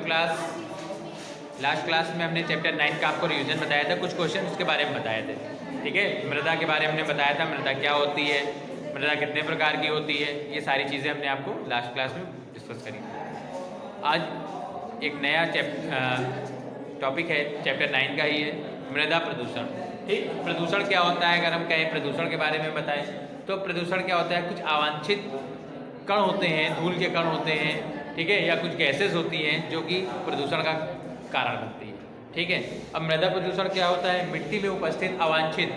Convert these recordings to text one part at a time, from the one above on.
Last class में हमने chapter 9 का आपको रिवीजन बताया था, कुछ क्वेश्चन उसके बारे में बताए थे। ठीक है, मृदा के बारे में हमने बताया था, मृदा क्या होती है, मृदा कितने प्रकार की होती है, ये सारी चीज़ें हमने आपको लास्ट क्लास में डिस्कस करी। आज एक नया टॉपिक है, चैप्टर 9 का ही है, मृदा प्रदूषण। ठीक, प्रदूषण क्या होता है, अगर हम कहें प्रदूषण के बारे में बताएं तो प्रदूषण क्या होता है, कुछ अवांछित कण होते हैं, धूल के कण होते हैं, ठीक है, या कुछ गैसेज होती हैं जो कि प्रदूषण का कारण बनती है। ठीक है, अब मृदा प्रदूषण क्या होता है, मिट्टी में उपस्थित अवांछित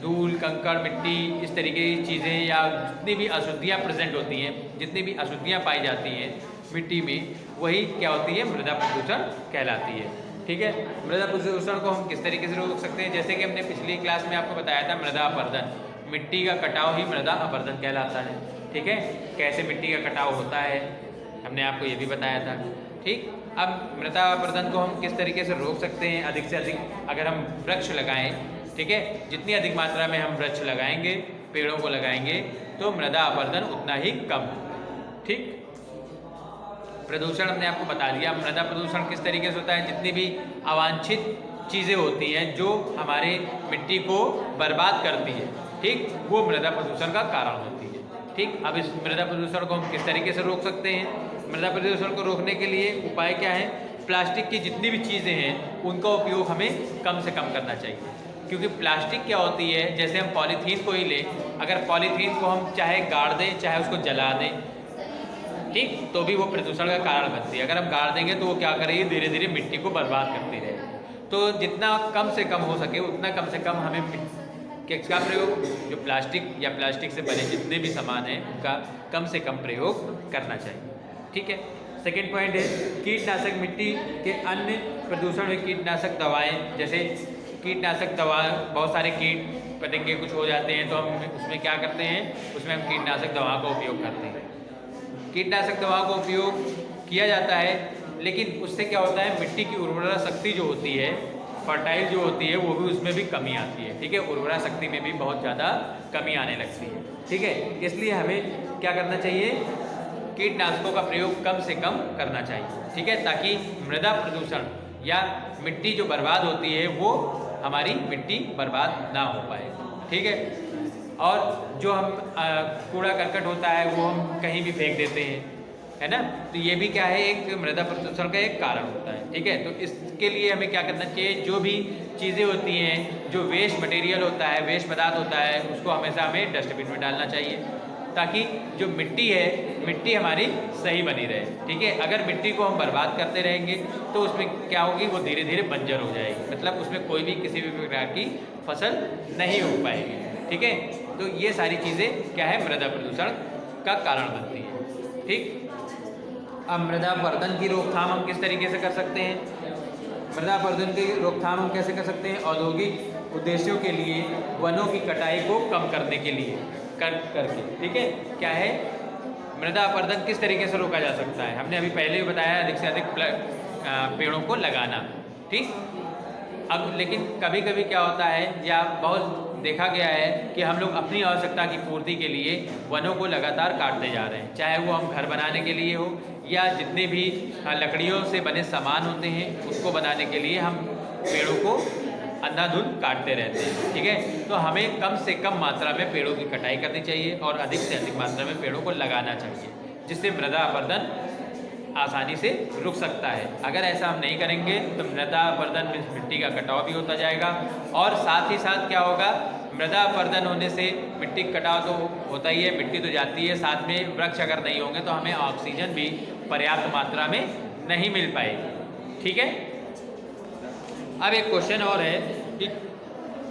धूल, कंकड़, मिट्टी, इस तरीके की चीज़ें या जितनी भी अशुद्धियाँ प्रेजेंट होती हैं, जितनी भी अशुद्धियाँ पाई जाती हैं मिट्टी में, वही क्या होती है, मृदा प्रदूषण कहलाती है। ठीक है, मृदा प्रदूषण को हम किस तरीके से रोक सकते हैं, जैसे कि हमने पिछली क्लास में आपको बताया था, मृदा अपरदन, मिट्टी का कटाव ही मृदा अपरदन कहलाता है। ठीक है, कैसे मिट्टी का कटाव होता है हमने आपको ये भी बताया था। ठीक, अब मृदा अपरदन को हम किस तरीके से रोक सकते हैं, अधिक से अधिक अगर हम वृक्ष लगाएं, ठीक है, जितनी अधिक मात्रा में हम वृक्ष लगाएंगे, पेड़ों को लगाएंगे, तो मृदा अपरदन उतना ही कम। ठीक, प्रदूषण हमने आपको बता दिया, मृदा प्रदूषण किस तरीके से होता है, जितनी भी अवांछित चीज़ें होती हैं जो हमारे मिट्टी को बर्बाद करती है, ठीक, वो मृदा प्रदूषण का कारण होती है। ठीक, अब इस मृदा प्रदूषण को हम किस तरीके से रोक सकते हैं, मृदा प्रदूषण को रोकने के लिए उपाय क्या है, प्लास्टिक की जितनी भी चीज़ें हैं उनका उपयोग हमें कम से कम करना चाहिए, क्योंकि प्लास्टिक क्या होती है, जैसे हम पॉलीथीन को ही लें, अगर पॉलीथीन को हम चाहे गाड़ दें चाहे उसको जला दें, ठीक, तो भी वो प्रदूषण का कारण बनती है। अगर हम गाड़ देंगे तो वो क्या करेगी, धीरे धीरे मिट्टी को बर्बाद करती रहेगी। तो जितना कम से कम हो सके उतना कम से कम हमें किसका प्रयोग, जो प्लास्टिक या प्लास्टिक से बने जितने भी सामान हैं उनका कम से कम प्रयोग करना चाहिए। ठीक है, सेकेंड पॉइंट है कीटनाशक, मिट्टी के अन्य प्रदूषण में कीटनाशक दवाएँ, जैसे कीटनाशक दवा, बहुत सारे कीट पतंगे कुछ हो जाते हैं तो हम उसमें क्या करते हैं, उसमें हम कीटनाशक दवा का उपयोग करते हैं। कीटनाशक दवा का उपयोग किया जाता है, लेकिन उससे क्या होता है, मिट्टी की उर्वरा शक्ति जो होती है, फर्टाइल जो होती है, वो भी उसमें भी कमी आती है। ठीक है, उर्वरा शक्ति में भी बहुत ज़्यादा कमी आने लगती है। ठीक है, इसलिए हमें क्या करना चाहिए, कीटनाशकों का प्रयोग कम से कम करना चाहिए। ठीक है, ताकि मृदा प्रदूषण या मिट्टी जो बर्बाद होती है वो हमारी मिट्टी बर्बाद ना हो पाए। ठीक है, और जो हम कूड़ा करकट होता है वो हम कहीं भी फेंक देते हैं, है ना, तो ये भी क्या है, एक मृदा प्रदूषण का एक कारण होता है। ठीक है, तो इसके लिए हमें क्या करना चाहिए, जो भी चीज़ें होती हैं, जो वेस्ट मटेरियल होता है, वेस्ट पदार्थ होता है, उसको हमेशा हमें डस्टबिन में डालना चाहिए, ताकि जो मिट्टी है, मिट्टी हमारी सही बनी रहे। ठीक है, अगर मिट्टी को हम बर्बाद करते रहेंगे तो उसमें क्या होगी, वो धीरे धीरे बंजर हो जाएगी, मतलब उसमें कोई भी किसी भी प्रकार की फसल नहीं हो पाएगी। ठीक है, तो ये सारी चीज़ें क्या है, मृदा प्रदूषण का कारण बनती है। ठीक, अब मृदा अपरदन की रोकथाम हम किस तरीके से कर सकते हैं, मृदा अपरदन की रोकथाम हम कैसे कर सकते हैं, औद्योगिक उद्देश्यों के लिए वनों की कटाई को कम करने के लिए करके। ठीक है, क्या है, मृदा अपरदन किस तरीके से रोका जा सकता है, हमने अभी पहले भी बताया, अधिक से अधिक पेड़ों को लगाना। ठीक, अब लेकिन कभी कभी क्या होता है, या बहुत देखा गया है कि हम लोग अपनी आवश्यकता की पूर्ति के लिए वनों को लगातार काटते जा रहे हैं, चाहे वो हम घर बनाने के लिए हो या जितने भी लकड़ियों से बने सामान होते हैं उसको बनाने के लिए हम पेड़ों को अंधाधुंध काटते रहते हैं। ठीक है, तो हमें कम से कम मात्रा में पेड़ों की कटाई करनी चाहिए और अधिक से अधिक मात्रा में पेड़ों को लगाना चाहिए, जिससे मृदा अपरदन आसानी से रुक सकता है। अगर ऐसा हम नहीं करेंगे तो मृदा अपरदन में मिट्टी का कटाव भी होता जाएगा, और साथ ही साथ क्या होगा, मृदा अपरदन होने से मिट्टी का कटाव तो होता ही है, मिट्टी तो जाती है, साथ में वृक्ष अगर नहीं होंगे तो हमें ऑक्सीजन भी पर्याप्त मात्रा में नहीं मिल पाएगी। ठीक है, अब एक क्वेश्चन और है कि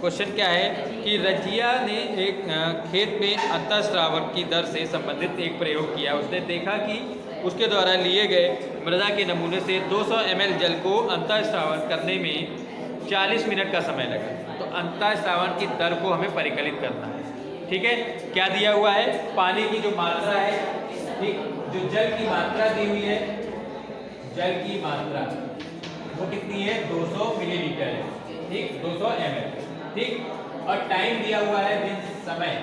क्वेश्चन क्या है कि रजिया ने एक खेत में अंतःस्रावण की दर से संबंधित एक प्रयोग किया। उसने देखा कि उसके द्वारा लिए गए मृदा के नमूने से 200 ml जल को अंतःस्रावण करने में 40 मिनट का समय लगा। तो अंतःस्रावण की दर को हमें परिकलित करना है। ठीक है, क्या दिया हुआ है, पानी की जो मात्रा है, ठीक, जो जल की मात्रा दी हुई है, जल की मात्रा वो कितनी है, 200 मिलीलीटर है। ठीक, 200 ml। ठीक, और टाइम दिया हुआ है, मीन्स समय,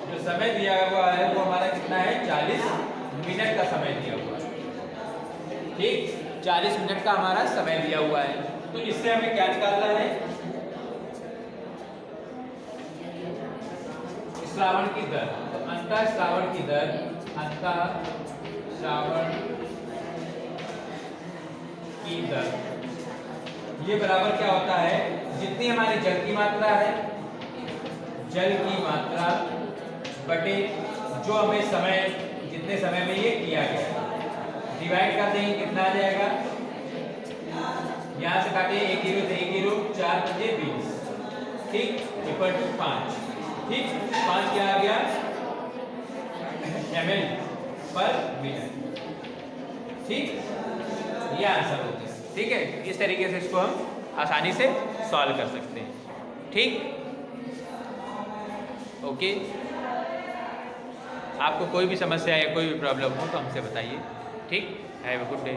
जो समय दिया हुआ है वो हमारा कितना है, 40 मिनट का समय दिया हुआ है। ठीक, 40 मिनट का हमारा समय दिया हुआ है। तो इससे हमें क्या निकालना है, श्रावण की दर। तो अंतः श्रावण की दर, अंतः श्रावण की दर ये बराबर क्या होता है, जितनी हमारी जल की मात्रा है, जल की मात्रा बटे जो हमें समय, जितने समय में ये किया गया, डिवाइड कर देंगे, कितना आ जाएगा, यहाँ से काटे 1 जीरो से 1 जीरो, 4 × 20, ठीक, इक्वल टू 5, ठीक, 5 क्या आ गया ml/मिनट, ठीक, ये आंसर हो गया। ठीक है, इस तरीके से इसको हम आसानी से सॉल्व कर सकते हैं। ठीक, ओके, आपको कोई भी समस्या या कोई भी प्रॉब्लम हो तो हमसे बताइए। ठीक, हैव अ गुड डे।